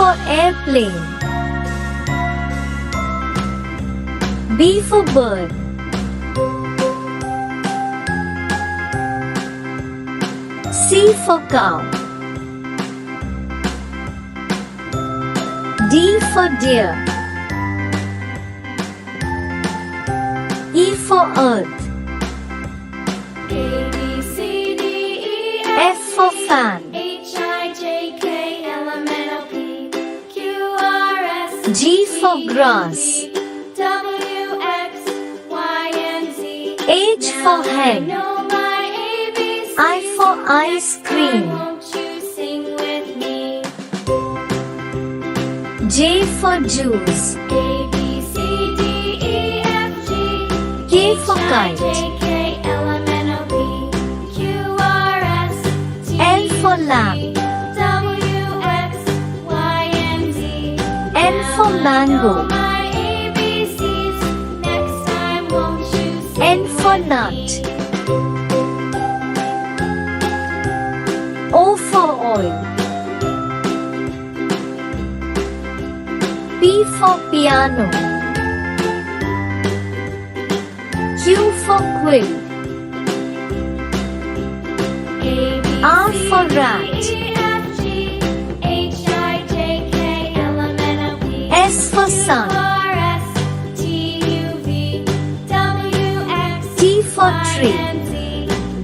for airplane. B for bird. C for cow. D for deer. E for earth. A, B, C, D, E, F for fan. H, I, J, K, L, M, N, O, P, Q, R, S, G for grass. W, X, Y, and Z. H for I hen. know my ABCs. I for ice cream. Won't you sing with me? J for juice. A, B, C, D, E, F, G. K for H, I, kite. J, K, L, M, N, O, P, Q, R, S, T, L for U, lamb. V, W, X, Y, and Z. N for mango. My ABCs. Next time, won't you sing N for with nut. me? O for oil. P for piano. Q for quill. A, B, R C, for D, rat. E, F, G, H, I, J, K, L, M, N, O, P, S for Q, sun. R, S, T, U, V, W, X, T for Y, tree. and Z.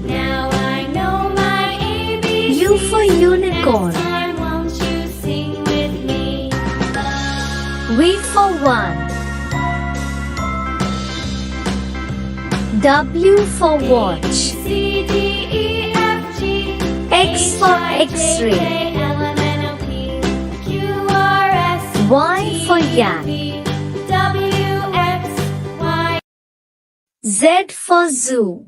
Now I know my ABCs. U for unicorn. Next time, won't you sing with me? V for one. W for watch. C, D, E, F, G, X for X-ray. K, L, M, N, O, P, Q, R, S, Y for yak. V, W, X, Y. Z for zoo.